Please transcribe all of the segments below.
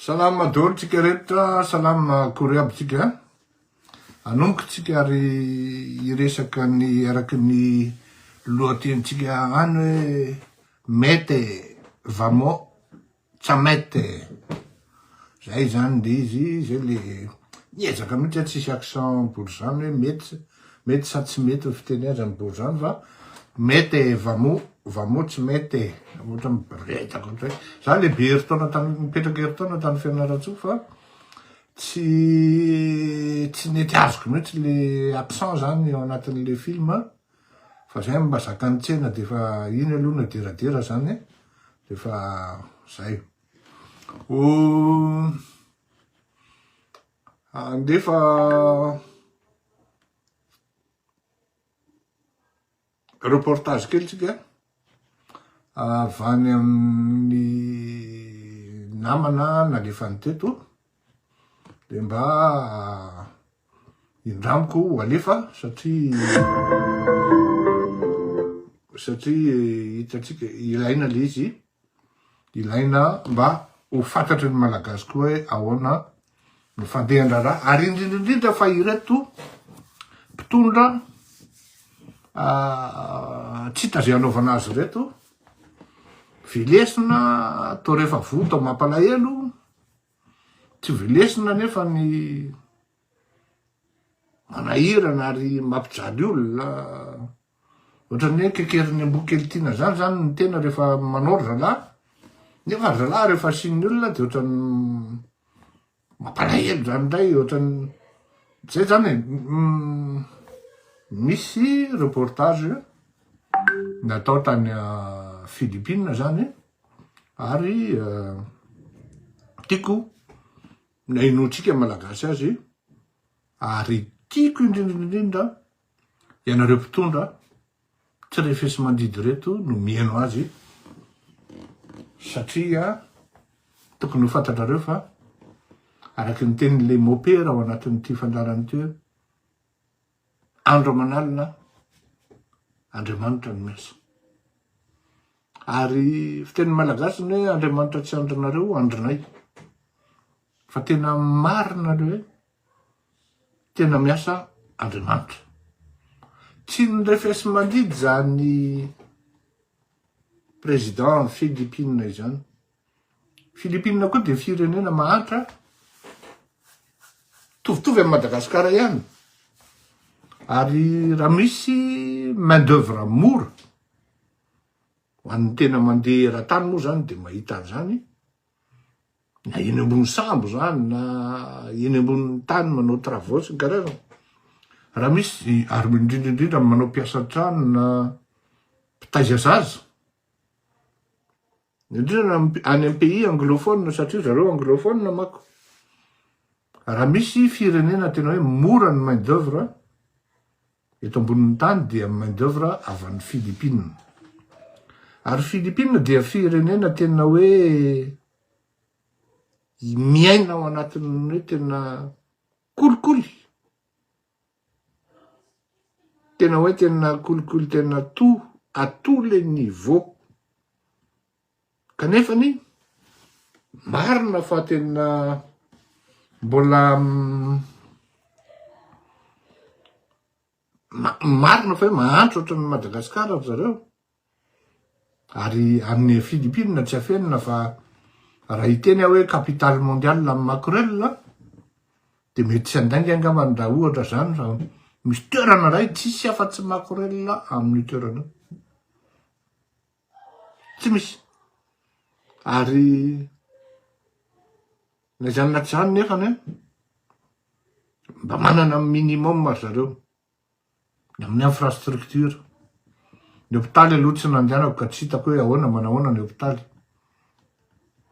Salama daholo tsika rehetra, salama kory aby tsika. Anomboka tsika ary iresaka ny araky ny lohatenitsika any hoe mety vamo tsa mety. Zay zany de izy, zay le niezaka mihitsy tsisy accent bourgeois hoe mety sa tsy mety fiteneazany bourgeois fa mety vamo tsy mety. Ohatra miboretaka ohatra hoe za le be heritaona tany mipetraka heritaona tany Fianarantsoa fa tsy nety azoko mihitsy le accent zany ao anatin'le film fa zay mba zakany tsena de fa iny aloha naderadera zany de fa zay. Andefa reportage kely tsika avy any amin'ny namana nalefany teto de mba indramiko ho alefa satria hitatsika ilaina le izy, ilaina mba ho fantatry ny malagasy koa hoe ahoana ny fandehan-draharaha ary indrindrindrindra fa ireto mpitondra tsy taze anaovana azy reto vilesina atao rehefa voto mampalahelo, tsy vilesina nefa ny manahirana ary mampijaly olona. Ohatrany hoe kekerin'ny ambo-kelitina zany ny tena rehefa manao ry zalahy, nefa ry zalahy rehefa asian'ny olona de ohatrany mampalahelo zany ndray, ohatrany zay zany misy reportage natao tany Philippines zany ary tiako nainoatsika malagasy azy ary tiako indrindrindrindra ianareo mpitondra tsy rehefesy mandidy reto no mihaino azy satria tokony ho fantatrareo fa araky ny tenin'le mopera ao anatin'ity fandarany ty hoe andro manalina Andriamanitra no miasa. Ary fiteny malagasy ny hoe Andriamanitra tsy andrinareo andrinay, fa tena marina le hoe tena miasa Andriamanitra. Tsy nirefesy mandidy zany président Philippines izany. Philippines koa de firenena mahantra tovitovy amin'ny Madagasikara ihany. Ary raha misy main d'œuvre mora ho an'ny tena mandeha eran-tany moa zany de mahita an'izany, na eny ambony sambo zany na eny ambony tany manao travaux sy ny karazany. Raha misy ary indrindrindrindra manao mpiasa trano na mpitaiza zaza, indrindra any amin'ny pays anglophone satria zareo anglophone mako. Raha misy firenena tena hoe mora ny main d'œuvre eto ambonin'ny tany dia main d'œuvre avy any Philippines. Ary Philippines dia firenena tena hoe miaina ao anatin'ny hoe tena kolikoly. Tena hoe tena kolikoly tena à tous les niveaux. Kanefany marina fa tena mbola marina fa hoe mahantra ohatran'ny Madagasikara ry zareo. Ary amin'ny Philippines tsy afenina fa raha hiteny hoe capitale mondiale amin'ny makorel de mety tsy andainga angambany raha ohatra zany fa misy toerana ray tsisy afa-tsy makorel amin'ny toerana tsy misy. Ary na zany na tsy zany nefany mba manana minimum ry zareo amin'ny infrastructure. Ny hôpitaly aloha tsy nandehanako ka tsy hitako hoe ahoana manahoana ny hôpitaly.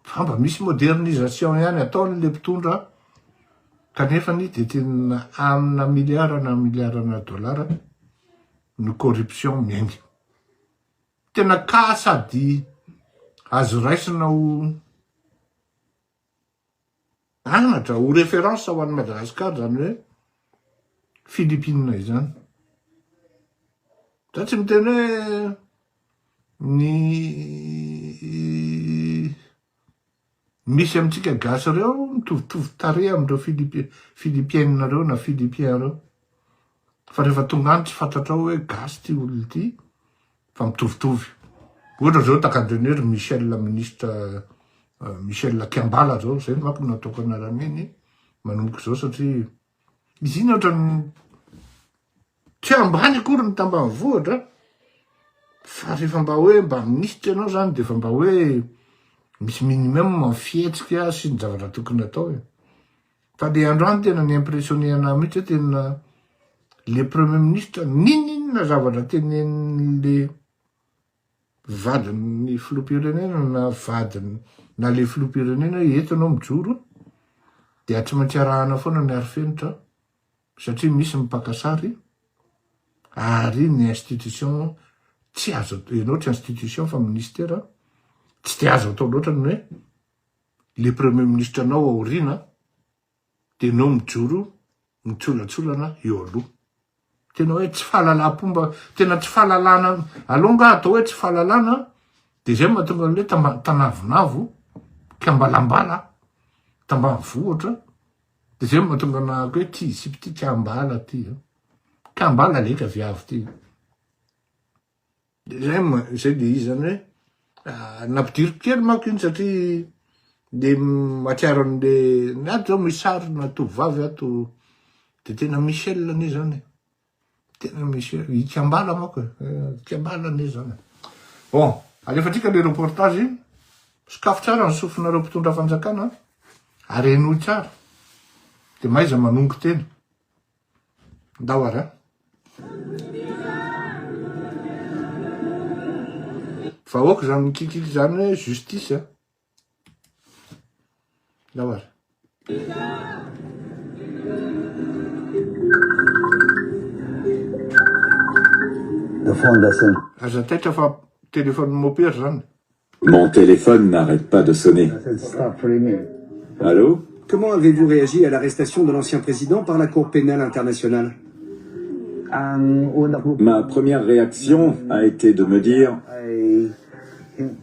Fa mba misy modernisation ihany ataon'le mpitondra kanefany de tena amina miliarana dollara ny corruption miainga. Tena ka sady azo raisina ho anatra ho référence ho an'ny Madagasikara zany hoe Philippines izany. Za tsy miteny hoe misy amitsika gasy reo mitovitovy tare amindreo filipienina reo na filipien reo. Fa rehefa tonga any tsy fantatrao hoe gasy ty olo ty, fa mitovitovy. Ohatra zao takadrenery Michel Kiambala zao, zay manko nataoko anarana iny, manomboka zao satria izy iny ohatrany tsy ambany akory ny tambanivohitra, fa rehefa mba hoe mba ministra ianao zany de fa mba hoe misy minimum mifihetsika sy ny zavatra tokony atao. Fa le androany tena ni-impressionné anahy mihitsy hoe tena le premier ministre ninona zavatra tenen'le vadin'ny filoham-pirenena na vadiny na le filoham-pirenena eto anao mijoro dia tsy maintsy arahana foana ny arifenitra satria misy mipakasary ary ny institution tsy azo ianao tsy institution fa ministera tsy te azo atao loatra ny hoe le premier ministre anao aoriana dia anao mijoro mitsolatsolana eo aloha. Tena hoe tsy fahalalam-pomba, tena tsy fahalalana, alonga atao hoe tsy fahalalana, dia zay mahatonga an'le tanavinavo, kiambalambala, tambanivohitra, dia zay mahatonga anahako hoe ty isipy ty kiambala ty, kiambala leka viavy ty. Zay le izy zany hoe nampidiriko kely manko iny satria le matsiaro an'le ny ato zao misy sarina tovovavy ato dia tena Michel ne zany. Tena Michel, i Kiambala manko Kiambala ne zany. Bon, alefatsika le reportage, sakafo tsara ny sofinareo mpitondra fanjakana, ary enoy tsara. Dia maiza manongo tena. Ndao ary fa aoka zany mikikiky zany hoe justice. Ndao ary. Aza taitra fa téléphone mopère zany. Mon téléphone n'arrête pas de sonner. Allô? Comment avez-vous réagi à l'arrestation de l'ancien président par la Cour pénale internationale? Ma première réaction a été de me dire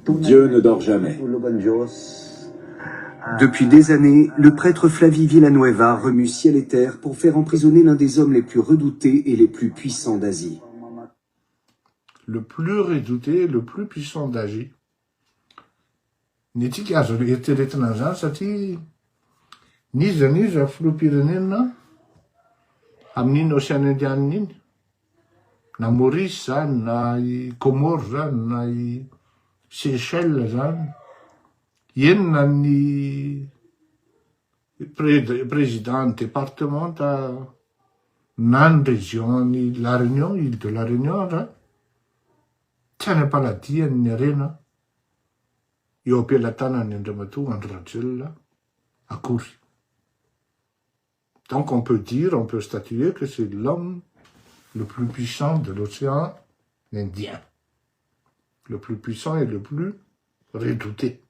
Dieu ne dort jamais. Depuis des années, le prêtre Flavie Villanueva remue ciel et terre pour faire emprisonner l'un des hommes les plus redoutés et les plus puissants d'Asie. Le plus redouté, le plus puissant d'Asie. Netsika azo eritreretina zany satria niza filoham-pirenena amin'iny Océan Indien iny, na Maurice zany, na i Comore zany, na i Seychelles zany, enina ny président départemental na ny région ny La Réunion, île de la Réunion zany, tsy any am-paladia ny arena eo am-pelantanan'ny Andriamatoa Andry Rajoelina akory. Donc on peut dire, on peut statuer que c'est l'homme le plus puissant de l'océan Indien. Le plus puissant et le plus redouté.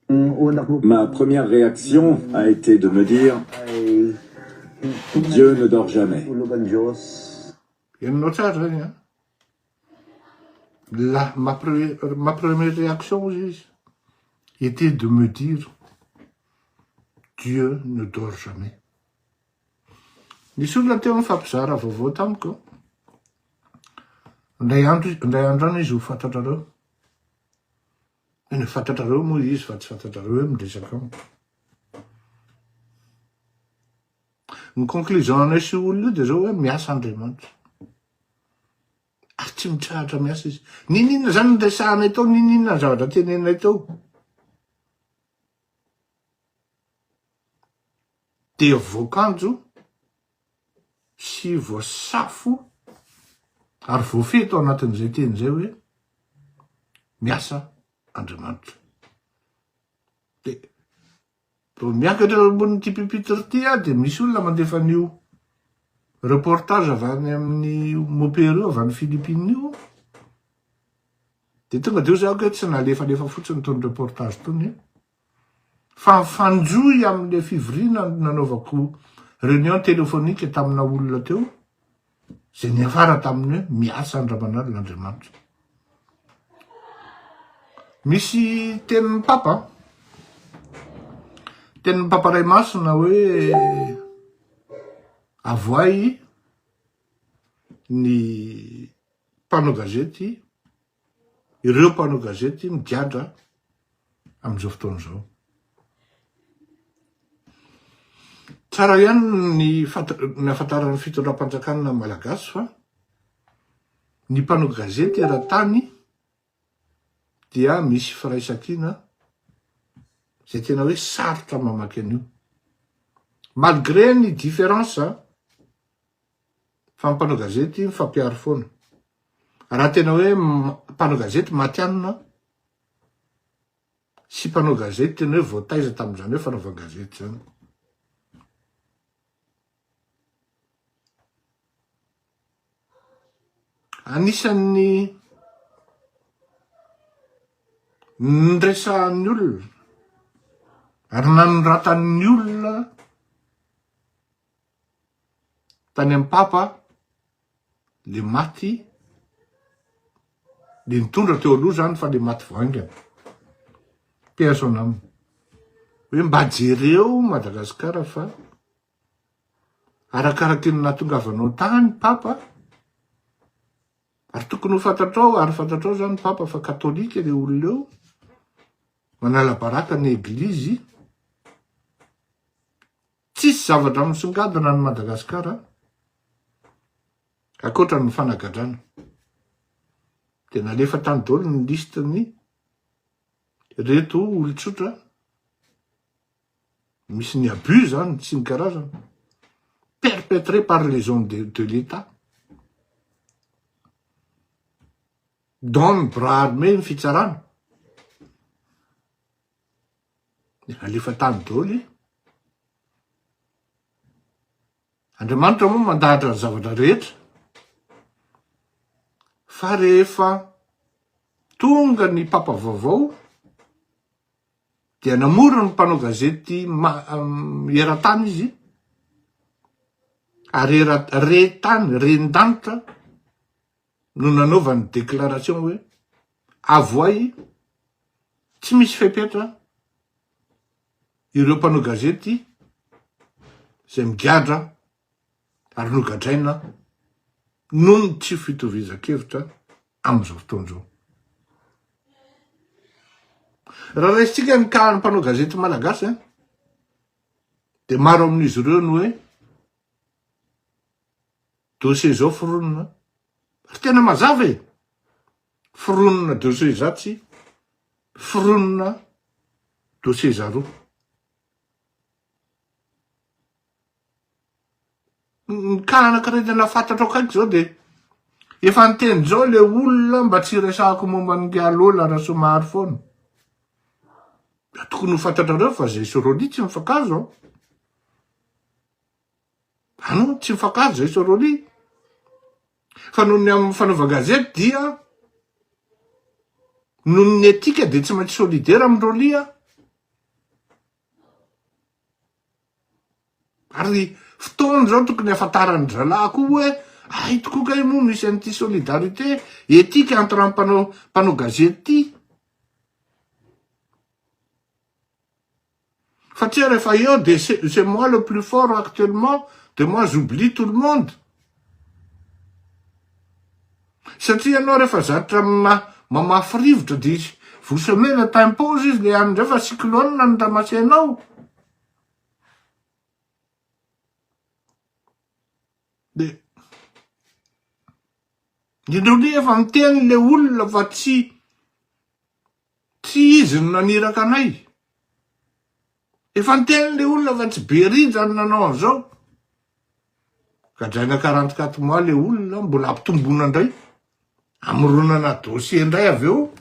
Ma première réaction a été de me dire Dieu ne dort jamais. Il y a une autre chose, hein? Ma première réaction aussi était de me dire Dieu ne dort jamais. Nisy olona teo mifampizara vaovao tamiko. Ndray andro any izy ho fantatrareo. Eny fantatrareo moa izy fa tsy fantatrareo hoe miresaka amiko. Ny conclusion anay sy olona io dia zao hoe miasa Andriamanitra. Ary tsy mitrahatra miasa izy. Ninina zany ny resahanay tao, ninina ny zavatra tenenay tao. Dia voakanjo sy voasafo ary voafeto anatin'izay teny zay hoe miasa Andriamanitra. Dia miakatra ambon'ity pupitre ty dia misy olona mandefa an'io reportage avy any amin'ny mopère io avy any Philippines io. Dia tonga dia zaho hoe tsy nalefalefa fotsiny tony reportage tony. Fa fanjoy amin'le fivoriana nanaovako réunion téléphonique tamina olona teo, zay niafara taminy hoe miasa andraman'andro l'Andriamanitra. Misy tenin'ny papa tena paparay masina hoe avoay ny mpanao gazety, ireo mpanao gazety migadra am'izao fotoana zao. Tsara ihany ny afantaran'ny fitondram-panjakana malagasy fa ny mpanao gazety eran-tany dia misy firaisan-kina zay tena hoe sarotra mamaky an'io. Malgré ny différence fa ny mpanao gazety mifampiaro foana. Raha tena hoe mpanao gazety matianina sy mpanao gazety tena hoe voataiza tamin'izany hoe fanaovana gazety zany. Anisan'ny nresahan'ny olona ary nanoratan'ny olona tany amin'ny papa le maty, le nitondra teo aloha zany fa le maty voaingana. Piazo aminy hoe mba jereo Madagasikara fa arakaraky ny nahatongavanao tany papa, ary tokony ho fantatrao, ary fantatrao zany papa fa katolika le olona eo, manala baraka ny eglizy, tsisy zavatra misongadina ny Madagasikara akoatra ny fanagadrana. Tena alefa tany daholo ny listany reto olon-tsotra misy ny abus zany sy ny karazana perpétré par les hommes de l'État, dont ny bras armé ny fitsarana. Alefa tany daholo. Andriamanitra moa mandahatra ny zavatra rehetra, fa rehefa tonga ny papa vaovao dia namora ny mpanao gazety eran-tany izy, ary re-tany, ren-danitra no nanaovany déclaration hoe avoay tsy misy fepetra ireo mpanao gazety zay migadra ary nogadraina noho ny tsy fitovizan-kevitra am'izao fotoana zao. Raha resitsika ny kahan'ny mpanao gazety malagasy de maro amin'izy ireo no hoe dossier zao foronina, ary tena mazava e, foronina dossier zatsy, foronina dossier zaroa. Ny kahana-karetana fantatrao kaiky zao de efa niteny zao le olona mba tsy resahako momba ny Ngalola raha somary foana. Tokony ho fantatrareo fa zay Soroli tsy mifakazo. Ano, tsy mifakazo zay Soroli. Fa noho ny amin'ny fanaova gazety dia noho ny etika de tsy maintsy solidaire amin'Rolia. Ary fotoana zao tokony afantaran'ny zalahy koa hoe hitako kay moa misy an'ity solidarité etika entre mpanao gazety ty. Fatria rehefa eo de c'est moi le plus fort actuellement, de moi j'oublie tout le monde. Satria anao rehefa zatra mamafy rivotra de vous semez le t'impose izy le andray fa cyclone ny ramasenao. De indreo efa miteny le olona fa tsy izy no naniraka anay. Efa miteny le olona fa tsy Bery-zany nanao an'izao. Gadraina 44 mois le olona mbola ampitombona indray, amoronana dossier indray avy eo,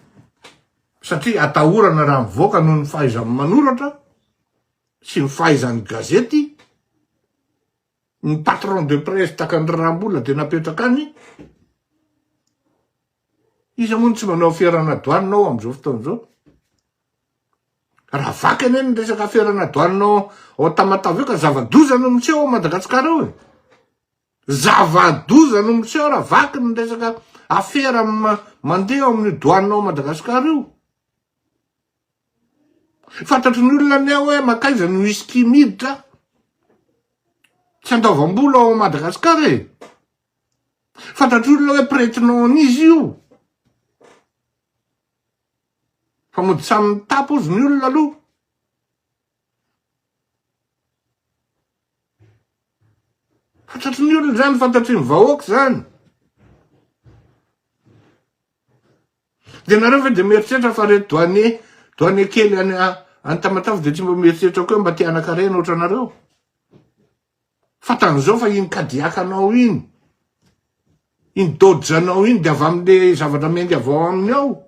satria atahorana raha mivoaka noho ny fahaizany manoratra sy ny fahaizany gazety. Ny patron de presse takany Rarambola de napetraka any. Izy moa tsy manao fiarana douanenao am'izao fotoana zao. Raha vaky ane ny resaka fiarana douanenao ao Tamatave eo ka zava-doza no miseho ao Madagasikara eo e. Zava-doza no miseho raha vaky ny resaka afera mandeha ao amin'ny douanenao Madagasikara io. Fantatry ny olona ny hoe makaiza ny whisky miditra. Tsy andaovam-bola ao Madagasikara e. Fantatry olona hoe pretinao an'izy io. Fa mody samy tapo ozy ny olona aloha. Fantatry ny olona zany, fantatry ny vahoaka zany. De nareo ve de mieritreritra fa reto doane kely any Tamatave de tsy mba mieritreritra koa mba te anakarena oatra nareo. Fatan'izao fa iny kadiakanao iny. Iny dodjanao iny de avy amile zavatra mendy avao aminy ao.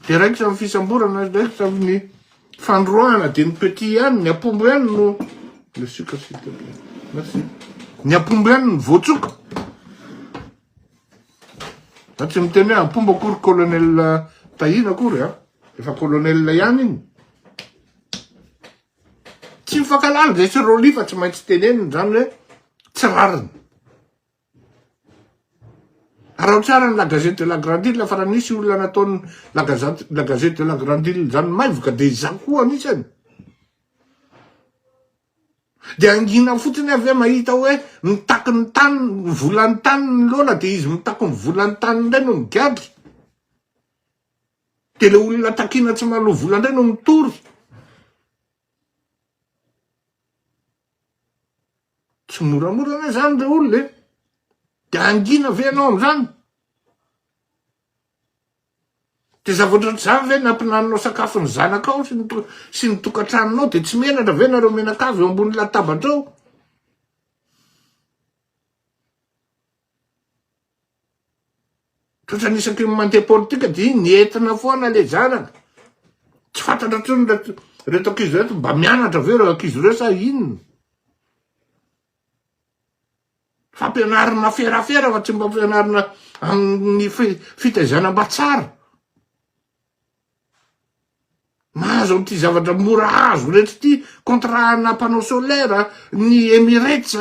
De raiky samy fisamborana, raiky samy ny fandroana, de ny petit ihany, ny apombo ihany no... Le sucre s'il te plaît. Merci. Ny apombo ihany ny voatsoka. Da tsy miteny hoe apombo akory colonel Tahina akory, efa colonel ihany iny. Tsy mifankalala zay sy rôly fa tsy maintsy teneniny zany hoe tsy rariny. Raha tsara ny la gazette de la Grande Île fa raha nisy olona nataony la gazette de la Grande Île zany maivoka de izany koa anisany. De angina fotsiny avy mahita hoe mitaky ny tany, volan'ny tany ny lola de izy mitaky ny volan'ny tany ndray no migadry. De le olona takina tsy malo vola ndray no mitory. Tsy moramorana zany le olona e. De angina ve anao am'zany. De zavatra zany ve nampinaninao sakafo ny zanakao sy ny tokantranonao de tsy menatra ve nareo menakavy eo ambony latabatra ao. Totra anisaky mandeha politika de iny entina foana le zanaka. Tsy fantatra tsony reto ankizy reto mba mianatra ve reo ankizy reo sa inona. Fampianarina ferafera fa tsy mba fampianarina amin'ny fitaizana tsara. Mahazo ty zavatra mora azo rehetra ty contrat-na panneau solaire ny Emirates.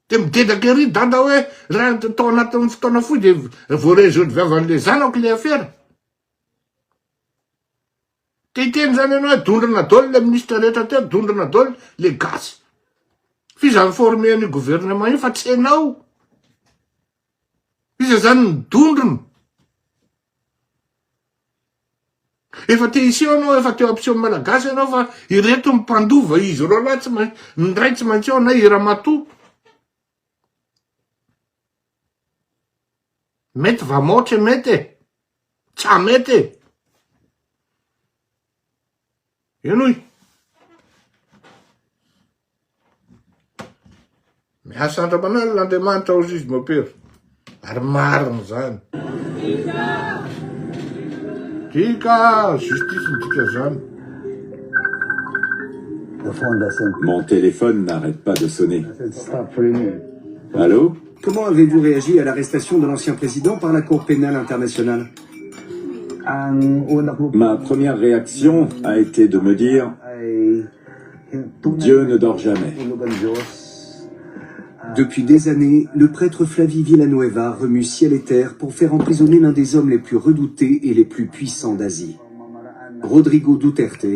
De midedaky ery dada hoe raha tao anatin'ny fotoana foy de voarezo viavan'le zanako le affaire. Te hiteny zany ianao hoe dondrana daholo le ministre rehetra teo, dondrana daholo le gasy. Fiza informé ny gouvernement io fa tsy hainao. Iza zany ny dondrona. Efa te iseho anao, efa teo ampiseho malagasy anao fa ireto mipandova izy reo laha tsy ny ray tsy maintsy ao na Iramatoa. Mety va motre mety e. Tsa mety e. Enoy. Miasa andraman'ala l'Andriamanitra ao juge mapero. Ary marina zany. Tika, justice tika zany. Mon téléphone n'arrête pas de sonner. Allô? Comment avez-vous réagi à l'arrestation de l'ancien président par la Cour pénale internationale? Ma première réaction a été de me dire Dieu ne dort jamais. Depuis des années, le prêtre Flavie Villanueva remue ciel et terre pour faire emprisonner l'un des hommes les plus redoutés et les plus puissants d'Asie. Rodrigo Duterte,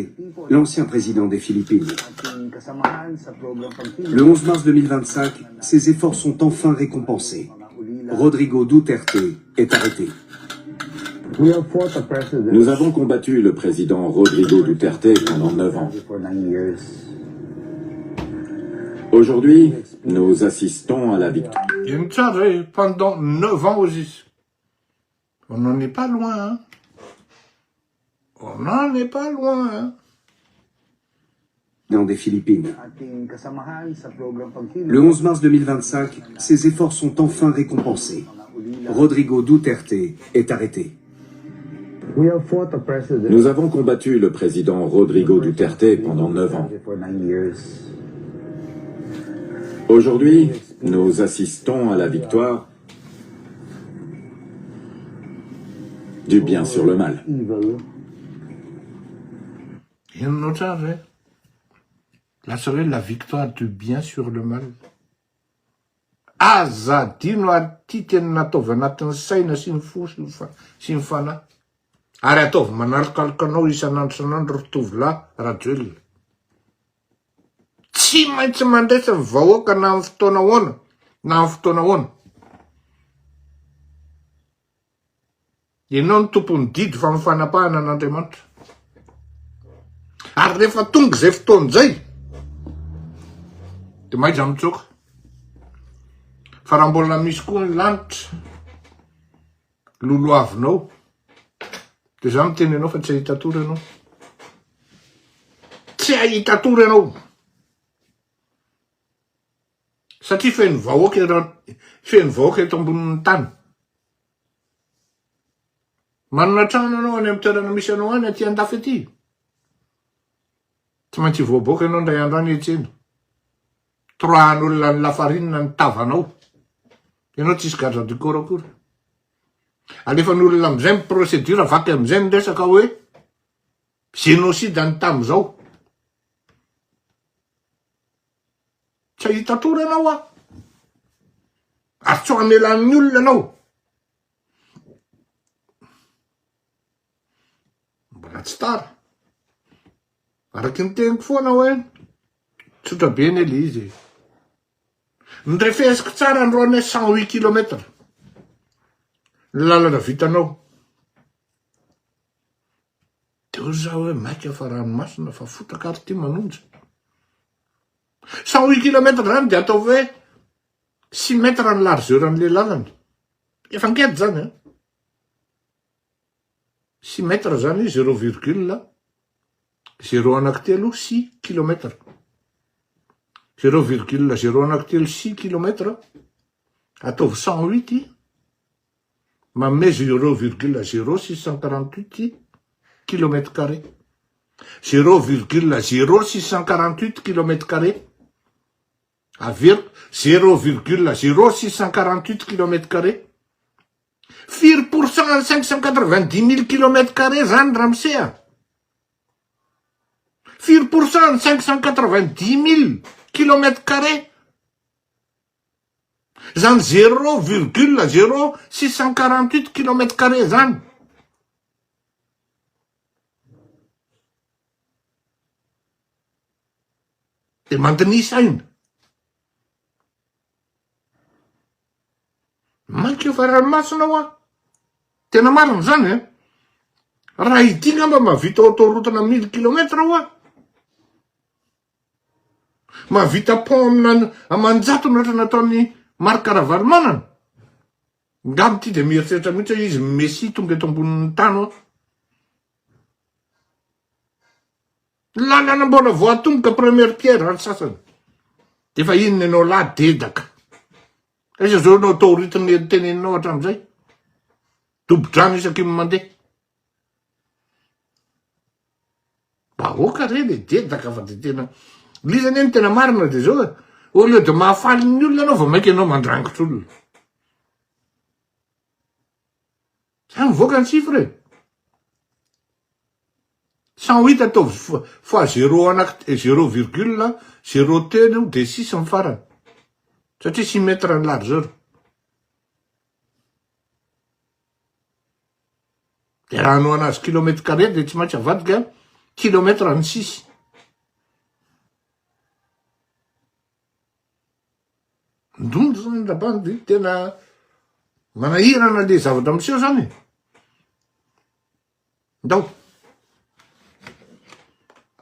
l'ancien président des Philippines. Le 11 mars 2025, ses efforts sont enfin récompensés. Rodrigo Duterte est arrêté. Nous avons combattu le président Rodrigo Duterte pendant 9 ans. Aujourd'hui, nous assistons à la victoire. Pendant 9 ans aussi. On n'en est pas loin, hein. On n'en est pas loin, hein. Des Philippines. Le 11 mars 2025, ses efforts sont enfin récompensés. Rodrigo Duterte est arrêté. Nous avons combattu le président Rodrigo Duterte pendant 9 ans. Aujourd'hui, nous assistons à la victoire du bien sur le mal. La serait la victoire du bien sur le mal. azadino aty tena nataovy anatin'ny saina sy ny fo sy ny fanahy. Ary ataovy manalokaloka anao isan'andro san'andro rotovolahy Rajoelina. Tsy maintsy mandresa ny vahoaka na amin'ny fotoana ahoana na amin'ny fotoana ahoana. Ianao ny tompony didy fa mifanapahana an'Andriamanitra. Ary rehefa tonga izay fotoana izay, dia maiza mitsoaka. Fa raha mbola misy koa ny lanitra lolo avinao, dia za miteny ianao fa tsy ahita tory ianao. Tsy ahita tory ianao. Satria feno vahoaka eto ambonin'ny tany. Manana trano anao any amin'ny toerana misy anao any aty andafy aty. Tsy maintsy voaboaka ianao ndray andro any etsena. Trohan'olona ny lafarinina ny tavanao. Ianao tsisy garde du corps akory. Alefan'olona amin'izay miprocédure vaky amin'izay ny resaka hoe génocide any tamin'izao. Tsy ahita tory ianao a. Ary tsy hamelan'ny olona ianao. Mbola tsy tara. Araky ny teniko foana hoe tsotra be ny ele izy. Nirefesiko tsara androany 108 km. Lalana vitanao. Teo zaho hoe maika fa ranomasina fa fotaka ary ty manonja. 108 km zany dia atao hoe 6 mètres ny largeur an'le lalana. Efa ngedy zany. 6 mètres zany 0,0 anankitelo 6 km. 0,0 anankitelo 6 km. Ataovy 108 manome 0,0648 km carré. 0,0648 km carré. Averiko 0,0648 km carré. 4% 590 000 km carré zany Ramsea. 4% 590 000 km carré. Zany 0,0648 km carré zany. Dia mandinisa aina. Maika fa ranomasina ho a. Tena marina zany raha ity ngamba mahavita autoroute-na 1000 km ho a. Mahavita pont amanjato nohatra nataony Marc Ravalomanana. Ngamba ty dia mieritreritra mihitsy hoe izy Messi tonga eto ambonin'ny tany ao. Lalana mbola voatomboka première pierre ary sasany. Dia fa inona ianao ladedaka. Esa zao nao autoroute-ny teneninao hatramin'izay. Dobo-drano isaky mandeha. Bahoaka re le dedaka fa dia tena lizany eny tena marina dia zao au lieu de mahafaly ny olona anao vao maika ianao mandrangitra olona. Zany mivoaka ny chiffre. 108 ataovy fois 0,0 telo dia 6 ny farany. Satria 6 mètres ny largeur. Dia raha hanao anazy kilomètre carré dia tsy maintsy avadika kilomètre ny 6. Ndondro zany rabandy tena manahirana le zavatra miseho zany. Ndao.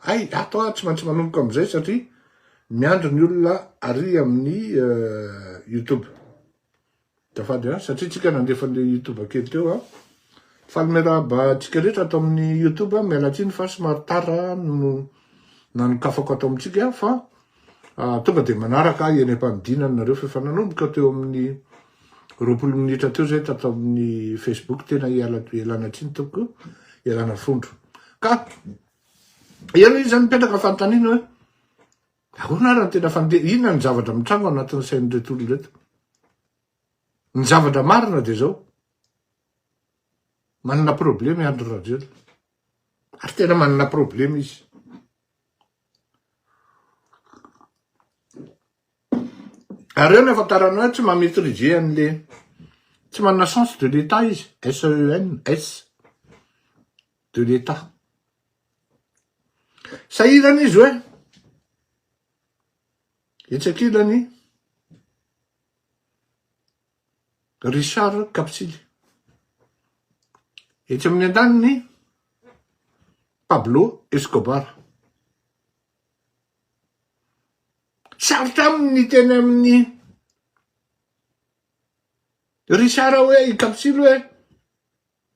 Ay, ato tsy maintsy manomboka amin'izay satria miandro ny olona ary amin'ny YouTube. Tafady satria tsika nandefa le YouTube kely teo falmeraba tsika rehetra ato amin'ny YouTube mialatsiny fa somary tara no nanokafako ato amintsika fa tonga dia manaraka eny am-panidinana nareo fa efa nanomboka teo amin'ny 20 minitra teo zay tato amin'ny Facebook tena ialana tsiny toko ialana fondro. Ka iano izy zany mipetraka fanontaniana hoe ahoana ary tena fandeha inona ny zavatra mitrango anatin'ny sain'ireto olona reto. Ny zavatra marina dia zao. Manana problème Andry Rajoelina. Ary tena manana problème izy. Ary eo nefa taranao tsy mamétriser an'le tsy manana sens de l'État izy. SEN, S de l'État. Sahirana izy hoe etsakilany Richard Kapsily. Etsy amin'ny andaniny Pablo Escobar. Sarotra aminy teny amin'ny Richard hoe i Kapsily hoe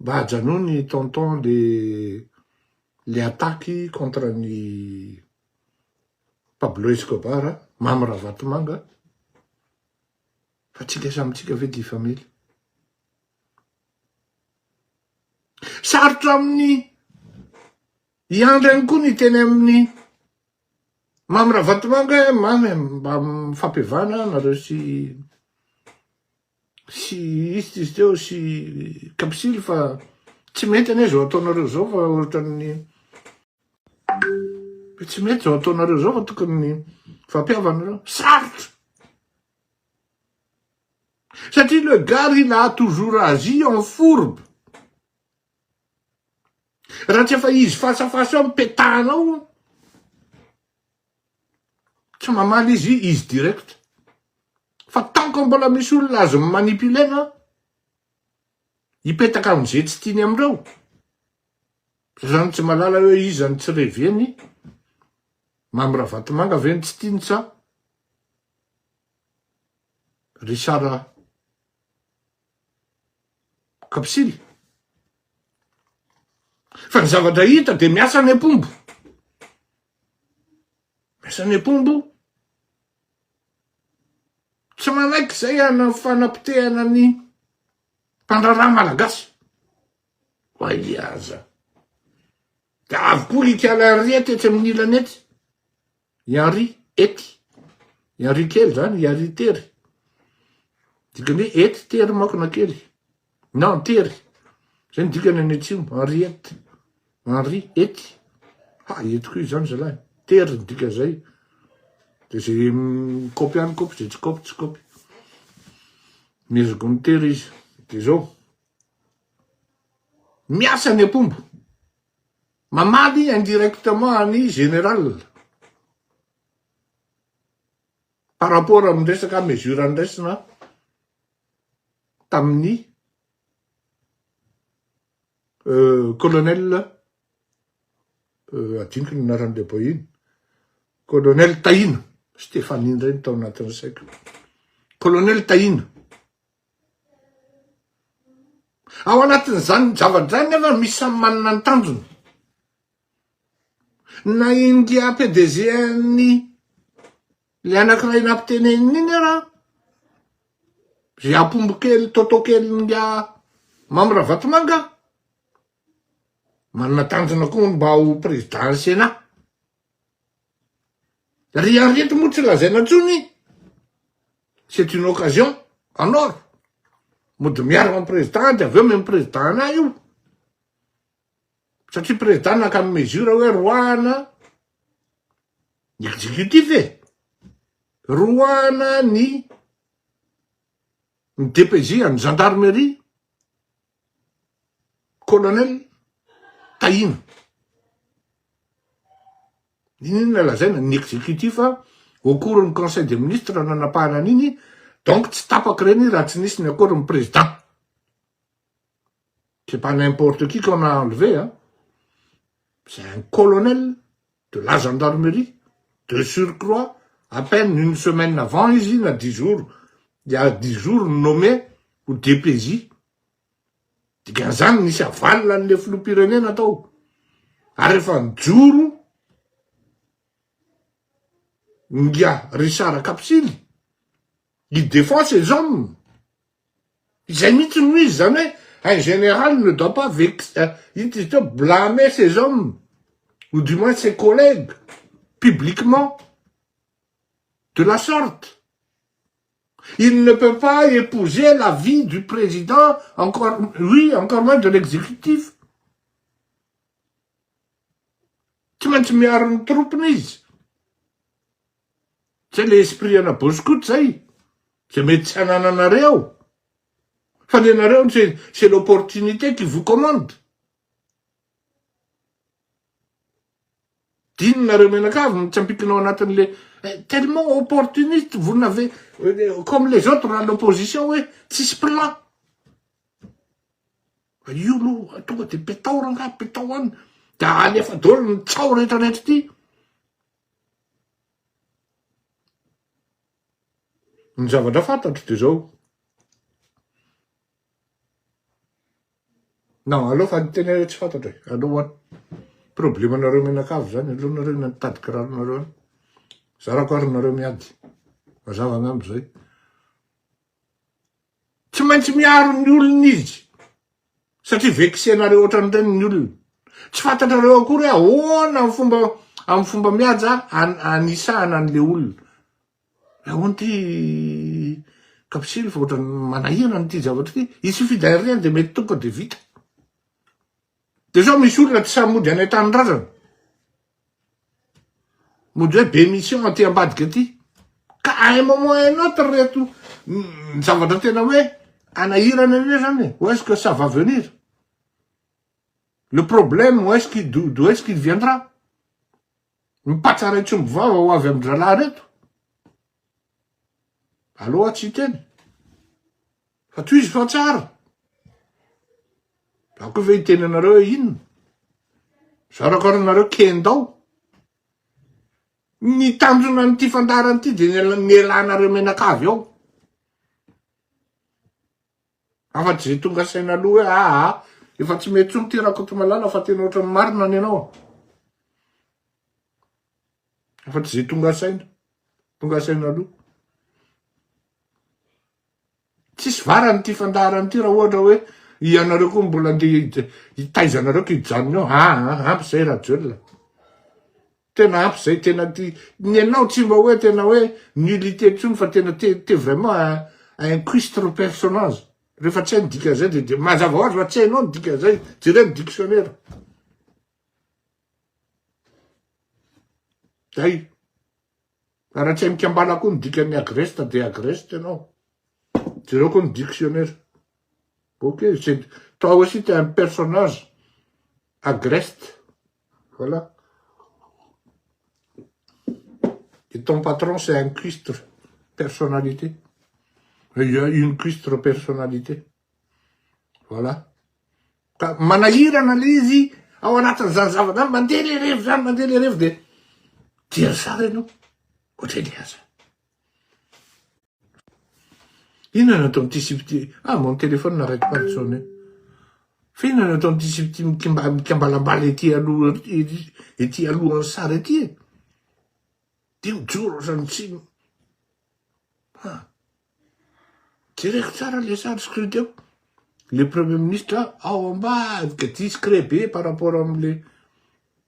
mba hajanony tonton le attaque contre ny Pablo Escobar, mamy Ravatomanga. Fa tsika samitsika ve dia family. Sarotra amin'ny iandrany koa ny teny amin'ny mamy Ravatomanga mamy mba mifampivana nareo sy izy teo sy Kapsily fa tsy mety ane zao ataonareo zao fa ohatran'ny tsy mety zao ataonareo zao fa tokony fampiavanareo. Sarotra satria le gars il a toujours agi en fourbe. Raha tsy efa izy fasafasa mipetahanao tsy mamaly izy direct. Fa tant que mbola misy olona azo manipulena ipetaka am'izay tsy tiany amindreo. Zany tsy malala hoe izy zany tsy revieny mamy Ravatomanga veny tsy tiany sa Richard Kapsily. Fa ny zavatra hita de miasa ny apombo. Miasa ny apombo. Tsy manaiky zay ana fanapitehana ny mpandraraha malagasy. Fa iaza. Da avokoa likala ariety etsy amin'ny ilany etsy. Ianry ety. Ianry kely zany, ianry tery. Dikany ety tery makona kely. Non, tery. Zay ny dikany any atsimo, Henriette. Henri ety. Ha, ety koa izany zalahy. Tery ny dika zay. De zay kopy any kopy, zay tsy kopy, tsy kopy. Mezoko mitery izy. De zao. Miasa ny apombo. Mamaly indirectement any général. Par rapport amin'ny resaka mesure andraisina tamin'ny colonel adiniky ny anaran'le boiny. Colonel Tahina. Stéphanie indray ny tao anatin'ny saiko. Colonel Tahina. Ao anatin'izany zavatra zany nefa misy samy manana ny tanjony. Na ingia PDG-ny le anankiray nampiteneniny iny ara. Zay apombo kely, toto kely nga mamy Ravatomanga. Manana tanjona koa mba ho président Sénat. Ry Henriette moa tsy lazaina intsony. C'est une occasion en or. Mody miaraka amin'ny président de aveo me président na io. Satria président naka amin'ny mesure hoe roana ny exécutif e. Roana ny DPJ any gendarmerie colonel Tahina. Iny lazaina ny exécutif au cours ny conseil des ministres nanapahana an'iny. Donc tsy tapaky reny raha tsy nisy ny accord ny président. C'est pas n'importe qui qu'on a enlevé, hein. C'est un colonel de la gendarmerie, de surcroît, à peine une semaine avant, il y a 10 jours, nommé au DPJ. Dikan'izany nisy avalina an'le filoham-pirenena tao. Ary efa nijoro ngia Richard Kapsily. Il défend ses hommes. Izay mihitsy no izy zany hoe un général ne doit pas blâmer ses hommes, ou du moins ses collègues, publiquement, de la sorte. Il ne peut pas épouser la vie du président, encore moins de l'exécutif. Tsy maintsy miaro ny troupiny izy. C'est l'esprit ana bosikouty zay. C'est mety tsy ananareo. Fa ny anareo c'est l'opportunité qui vous commande. Dinonareo menakavy mitsampikinao anatin'le tellement opportuniste, vous n'avez comme les autres à l'opposition, ouais, tsisy plan. Io lo tonga de petao ranga, petao any. Da alefa daholo ny tsao rehetrarehetra ty. Ny zavatra fantatro de zao. Non, aloha fa ny tena tsy fantatro e. Aloha problemanareo menakavy zany, alohanareo natady kiraronareo any. Zarakoarinareo miady. Mazava angamba zay. Tsy maintsy miaro ny olona izy. Satria vexenareo ohatran'ireny ny olona. Tsy fantatrareo akory ahoana amin'ny fomba mihaja anisahana an'le olona. Ahoana ty kapsily fa ohatrany manahirana n'ity zavatra ty. Il suffit d'un rien de mety tonga de vita. De zao misy olona tsy samody any tany razana. Mody hoe bémission aty ambadika aty. Ka à un moment un autre reto ny zavatra tena hoe anahirana an'io zany. Où est-ce que ça va venir? Le problème, d'où est-ce qu'il viendra? Mipatsaray tsombo vava ho avy amin'ny dralahy reto. Aloha tsy teny. Fa toy izy fa tsara. Ako ve iteny anareo inona? Zarakoarinareo kendao. Ny tanjona n'ity fandarana ty de nielanareo menakavy ao. Afa-tsy zay tonga saina aloha hoe efa tsy mety tsony ty rakoto malala fa tena ohatrany marina ny anao. Afa-tsy zay tonga saina aloha. Tsisy varany ty fandarana ty raha ohatra hoe ianareo koa mbola andeha hitaizanareo kijanony ao. Ampy zay raha jolona. Tena ampy zay tena ty. Ny anao tsy mba hoe tena hoe nullité tsony fa tena te vraiment un cuistre personnage. Rehefa tsy hainy dika zay de mazava hoazy fa tsy hainao ny dika zay. Jereny dictionnaire. Zay. Raha tsy hainy kambala koa ny dikan'ny agreste de agreste anao. Jereo koa ny dictionnaire. Ok, toi aussi t'es un personnage agreste. Voilà. Et ton patron c'est un cuistre personnalité. Il y a une cuistre personnalité. Voilà. Manahirana le izy ao anatin'ny zany zavatra mandeha le revo zany mandeha le revo de tia sara ianao. Ohatrany aza. Inona natao n'ity sipity? Mon téléphone n'arrête pas de sonner. Fa inona natao n'ity sipity mikambalambala ety alohan'ny sara ety. De mijoro zany tsy. Jereko tsara le sary scruteo. Le premier ministre ao ambadika discret be par rapport am'le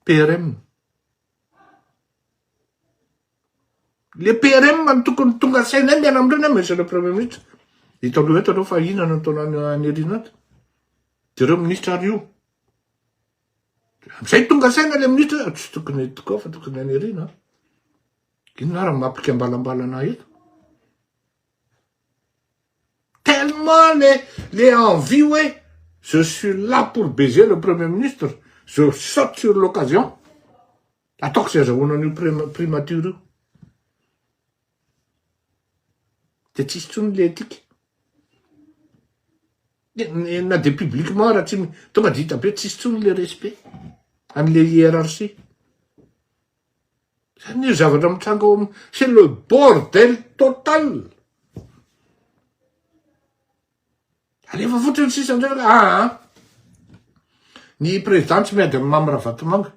PRM. Le PRM tokony tonga saina miana amreny monsieur le premier ministre. Hitanao eto aloha fa inona nataona any Erina ato. Jereo ministra ary io. Amizay tonga saina le ministra tsy tokony eto koa fa tokony any Erina. Inona raha mampikambalambala anahy eto. Tellement les envies, ouais. Je suis là pour baiser le premier ministre. Je saute sur l'occasion. Attends que c'est ça, on a une primature. C'est une l'éthique. Il y a des publiquement, là, tu m'as dit, c'est une le respect. Avec les hiérarchies. C'est le bordel total. Allez, va foutre le 600 $. Ni président tsy miady amin'ny mamy Ravatomanga.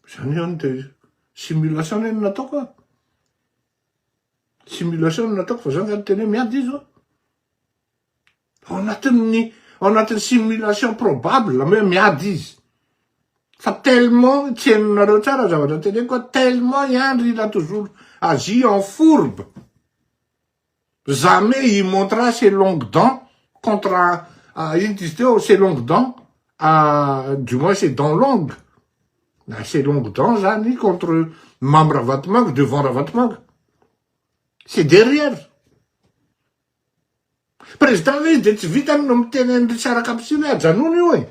Zany eo de simulation eny nataoko a. Simulation nataoko fa zany tena miady izy ao. Ao anatin'ny simulation probable hoe miady izy. Fa tellement tienareo tsara zavatra teneko tellement Henry il a toujours agi en fourbe. Jamais il montrera ses longues dents contre ses longues dents, du moins ses dents longues. Ses longues dents, zany contre Mam Ravatomanga, devant Ravatomanga. C'est derrière. Président izy de tsy vitany no miteny ny tsaraka aby siny ajanony io e.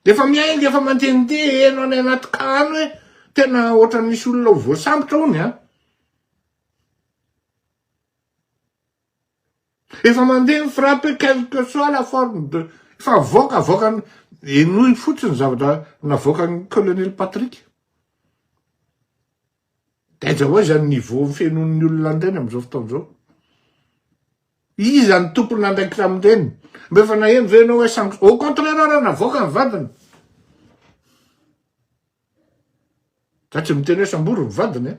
Efa miainga efa mandehandeha eno any anaty kano hoe tena ohatra nisy olona ho voasambotra hony a. Efa mandeha mifrappe quelle que soit la forme de efa avoaka enoy fotsiny zavatra navoakan'ny colonel Patrick. Taiza hoe zany niveau fenon'ny olona andreny am'izao fotoan'izao. Iza ny tompony andraikitra amindreny. Mba efa naheno ve ianao hoe sanction. Au contraire ara navoaka ny vadiny. Ka tsy miteny hoe samboro ny vadiny e.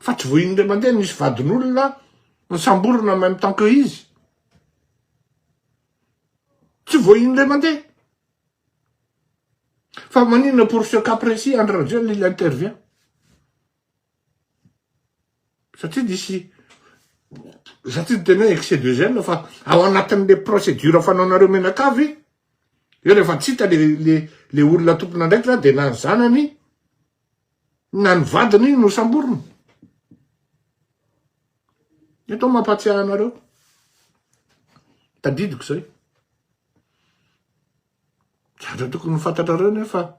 Fa tsy vohiny ray mandeha nisy vadin'olona ny samborona en même temps que izy. Tsy vohiny ray mandeha. Fa manina pour ce cas précis, André Rajoelina il intervient. Satria tena hoe excès de zèle fa ao anatin'le procédure fanaonareo menakavy, eo rehefa tsy hita le olona tompon'andraikitra de na ny zanany na ny vadiny no samborony. Eto mampatsiahy anareo. Tadidiko zay. Zatra tokony fantatrareo nefa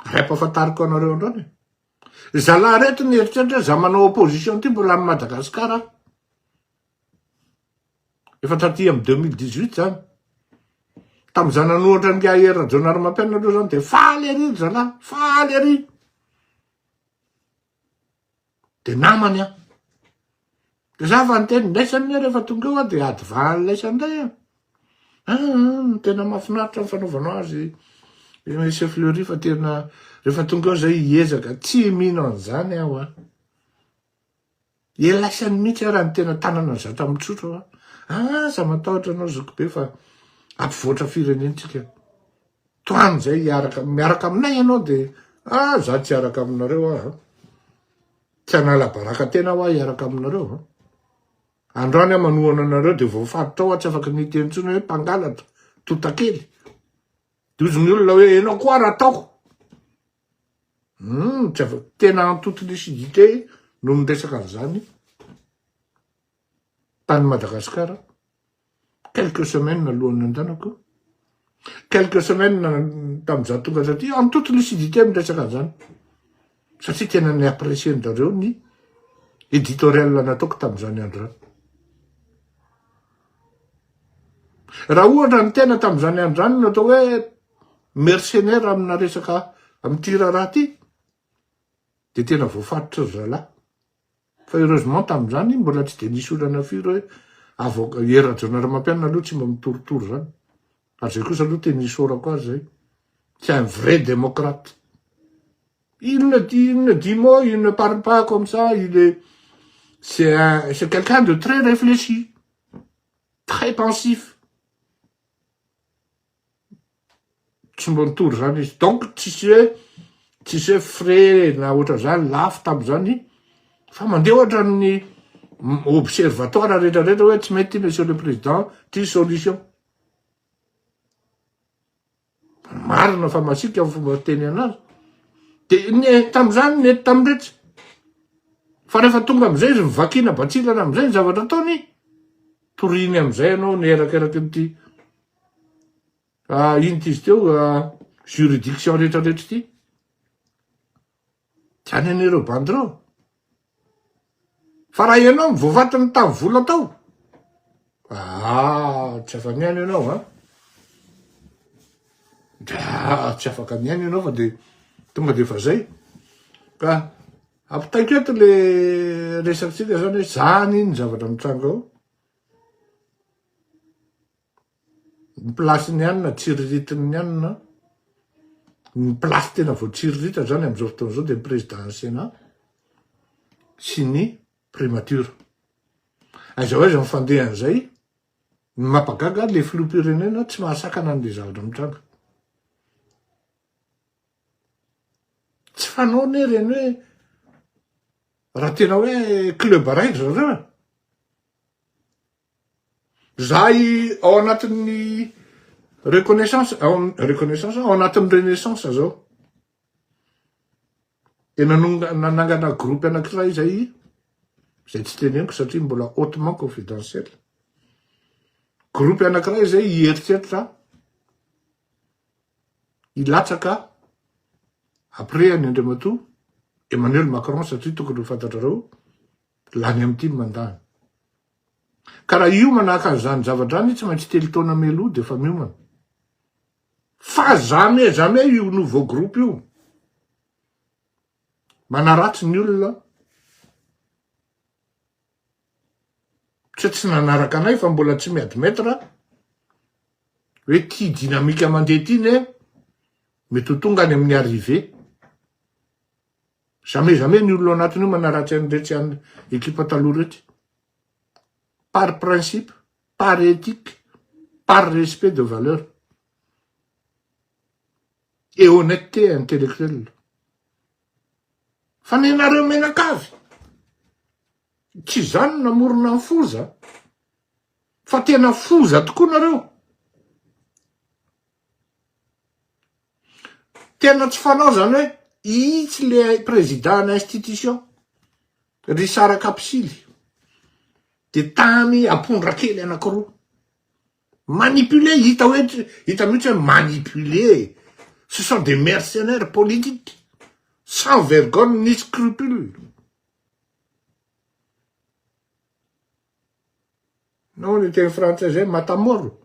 ray-pahafantariko anareo androny. Zalahy reto ny eritreritra za manao opposition ty mbola amin'ny Madagasikara. Efa taty amin'ny 2018 zany. Tamin'izany nanohatra ny Ayer Rajaonarimampianina aloha zany de faly ery zalahy, faly ery. De namany a. De za fa niteny laisany rehefa tonga eo de ady valy laisandray a. Tena mahafinaritra ny fanaovanao azy. Monsieur Fleury fa tena rehefa tonga eo zay hiezaka tsy mino an'izany aho a. Elaisany mihitsy raha ny tena tanana zatra mitsotro a. Za matahotra anao zoko be fa ampivoatra firenentsika. Toany zay miaraka aminay ianao de za tsy araka aminareo a. Tsy hanala baraka tena ho hiaraka aminareo. Androany aho manohana anareo de voafaritra ao tsy afaka niteny intsony hoe mpangalatra, totakely. Dozy ny olona hoe enao koa raha ataoko. Tsy afaka tena en toute lucidité no miresaka an'izany. Tany Madagasikara. Quelques semaines alohan'ny andanako. Quelques semaines tamin'izaho tonga taty en toute lucidité miresaka an'izany. Satria tena ny apprécien'dareo ny éditorial nataoko tamin'izany androany. Raha ohatra ny tena tamin'izany androany natao hoe mercenaire amina resaka amin'ity raha ty de tena voafaritra zalahy. Fa heureusement tamin'izany mbola tsy de nisy olana firy hoe avoka Rajaonarimampianina aloha tsy mba mitorotoro zany. Ary zay kosa aloha tena nisaorako azy zay. C'est un vrai démocrate. Il ne dit mot, il ne parle pas comme ça, c'est quelqu'un de très réfléchi, très pensif. Donc, tu sais frais, na ohatra zany, lafo tamin'izany, fa mandeha ohatra ny observatoire rehetrarehetra hoe tsy mety monsieur le président, ty solution. Marina fa masika fomba teny anazy. De tamin'izany nety tamin'iretsy. Fa rehefa tonga am'izay izy mivakina batsilana am'izay ny zavatra ataony, toriny am'izay ianao nerakeraky n'ity ino tizy teo juridiction rehetrarehetra ty. Zany an'ireo banderao. Fa raha ianao mivoavatany tamin'ny vola tao. Tsy afa miany ianao a. Tsy afaka miany ianao fa de tonga de fa zay. Ka ampitaiko eto le resaksika zany hoe zany iny zavatra mitranga ao. Ny plasiny ihany na tsiriritiny ihany na ny plasy tena vao tsiriritra zany am'izao fotoan'izao de ny président Sénat sy ny primature. Aiza hoe zany fandeha an'izay ny mampagaga le filoham-pirenena tsy mahasakana an'le zavatra mitranga. Tsy fanao ne reny hoe raha tena hoe club raiky zareo. Zay ao anatin'ny reconnaissance, ao anatin'ny renaissance zao. Tena nanangana groupe anankiray zay tsy teneniko satria mbola hautement confidentiel. Groupe anankiray zay hieritreritra hilatsaka après any Andriamatoa Emmanuel Macron satria tokony ho fantatrareo lany amin'ny team mandany. Ka raha io manahaka an'izany zavatra any tsy maintsy telo taona meloa de fa miomana. Fa jamais io nouveau groupe io manaratsy ny olona tsy nanaraka anay fa mbola tsy miadmetra hoe ty dynamika mandeha ty ne mety ho tonga any amin'ny arrivé. Jamais ny olona anatiny io manaratsy an'iretsy any équipe taloha rehetra. Par principe, par éthique, par respect de valeur et honnêteté intellectuelle. Fa nenareo menakavy tsy zany namorona ny foza fa tena foza tokoa nareo. Tena tsy fanao zany hoe itsy le président d'institution Richard Kapsily de tamy apondra kely anakiroa manipuler, hita mihitsy hoe manipuler. Ce sont des mercenaires politiques sans vergogne ni scrupule. Non, on était en français, matamoro.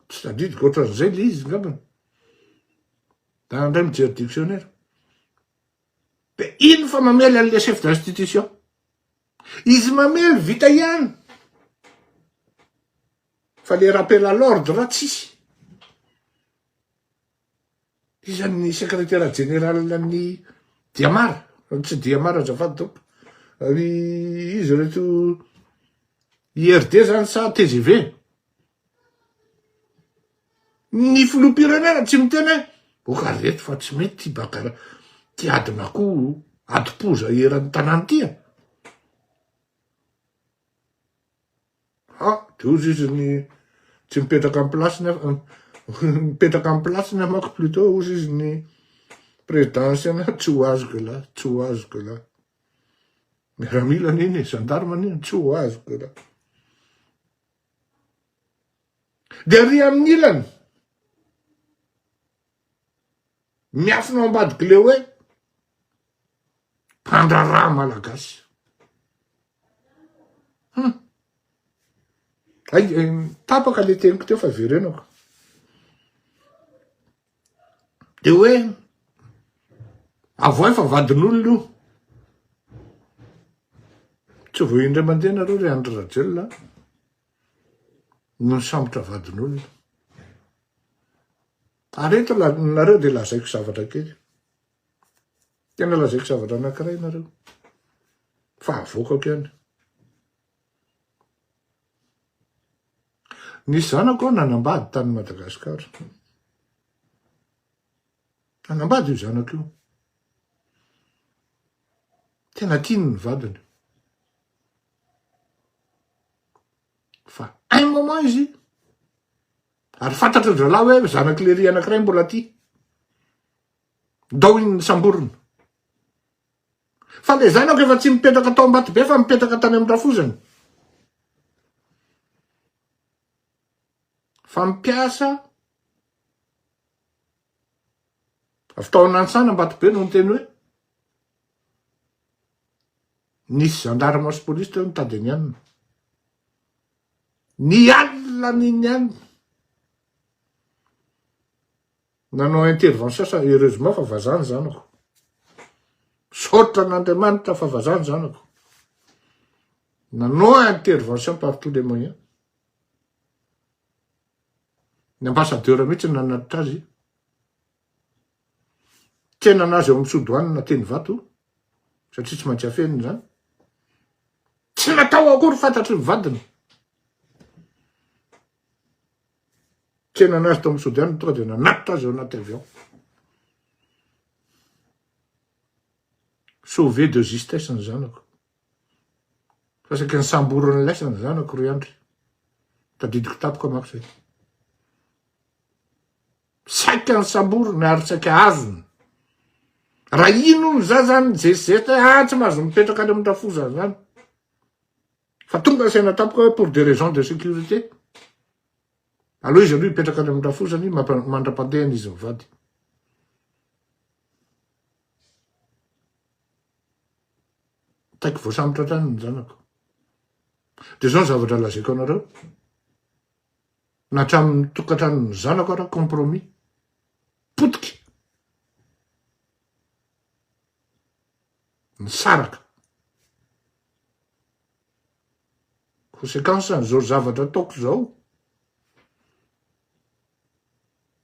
C'est-à-dire qu'autre chose, lise, ngambany. Dans un petit dictionnaire. De ino fa mamely an'le chef d'institution? Izy mamely vita ihany. Fa le rappel à l'ordre tsisy. Izy an'ny secrétaire général an'ny Diamara. Tsy Diamara azafady tompo. Izy reto IRD zany sa TGV. Ny filoham-pirenena tsy miteny hoe ka reto fa tsy mety ty baka ty adina koa adi-poza eran'ny tanàny tia. De ozy izy ny tsy mipetraka amin'ny place mipetraka amin'ny place amako plutôt ozy izy ny présidence tsy ho azoko là. Miaramila niny gendarme niny tsy ho azoko là. De ry amin'ny ilany miafina ambadiky le hoe mpandraraha malagasy. Tapaka le teniko teo fa verenako. De hoe avoay fa vadin'olona io. Tsy vo indray mandeha nareo ry Andry Rajoelina no sambotra vadin'olona. Areto nareo de lazaiko zavatra kely. Tena lazaiko zavatra anankiray nareo. Fa avokako ihany. Nisy zanako nanambady tany Madagasikara. Nanambady io zanako io. Tena tiany ny vadiny. Fa un moment izy ary fantatra zalahy hoe zanaky le ry anankiray mbola ty. Dao iny samborona. Fa le zanako efa tsy mipetraka tao Ambato-be fa mipetraka tany amin'ny Rafozany. Fa mipiasa avy tao Nansana Ambato-be no miteny hoe nisy gendarme sy police teo mitady ny anina. Ny alina niny any. Nanao intervention sa heureusement fa vazany zanako. Saotra n'Andriamanitra fa vazany zanako. Nanao intervention par tous les moyens. Ny ambassadeur mihitsy nanatitra azy. Tena anazy eo amin'ny Sodoany nateny vato. Satria tsy maintsy afeniny zany. Tsy natao akory fantatry ny vadiny. Tena anazy tao amin'ny Sodoany tonga de nanatitra azy eo anaty avion. Sauvé de justesse ny zanako. Fa saky ny samborony lesany zanako ry andry. Tadidiko tapoko amako zay. Saika ny samborony ary saika azony. Raha ino ny za zany zezeta tsy mahazo mipetraka any amin'ny rafoza zany. Fa tonga saina tapoko pour des raisons de sécurité. Aloha izy aloha mipetraka any amin'ny rafozany mandra-pandehany izy mivady. Taiko voasambotra trany ny zanako. De zao ny zavatra lazaiko anareo. Natramin'ny tokantranony zanako ara compromis. Potiky. Nisaraka. Conséquence zao zavatra ataoko zao.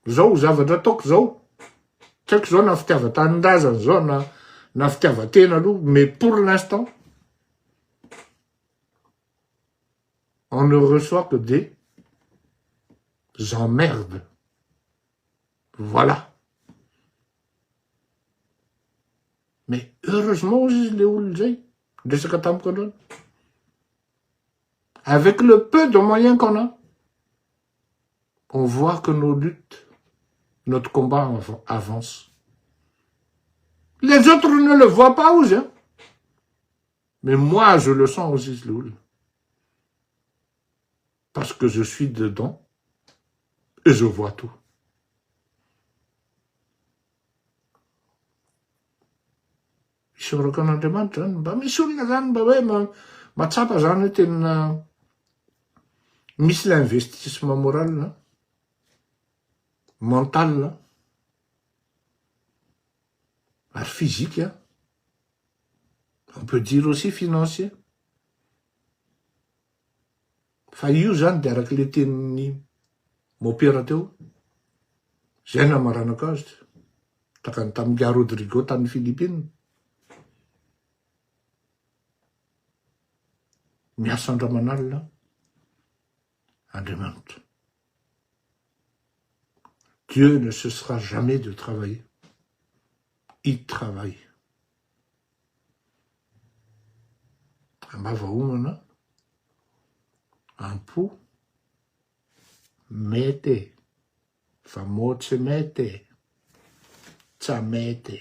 Zao zavatra ataoko zao. Tsy haiko zao na fitiava-tanindrazana zao na fitiava-tena aloha, mais pour l'instant, on ne reçoit que des emmerdes. Voilà. Mais heureusement, les Oulzay, de ce que avec le peu de moyens qu'on a, on voit que nos luttes, notre combat avance. Les autres ne le voient pas aux yeux. Mais moi, je le sens aux Isloul. Parce que je suis dedans et je vois tout. Isoraka an'Andriamanitra zany, mba misy olona zany mba hoe matsapa zany hoe tena misy l'investissement moral, mental, physique, on peut dire aussi financier. Fa io zany de araky le tenin'ny mopera teo. Zay namaranako azy. Takany tamin'ny Rodrigo tany Philippines. Miasa andraman'alina Andriamanitra. Dieu ne cessera jamais de travailler. Il travaille. Ambava homana ampo mety fa moa tsy mety. Tsy mety.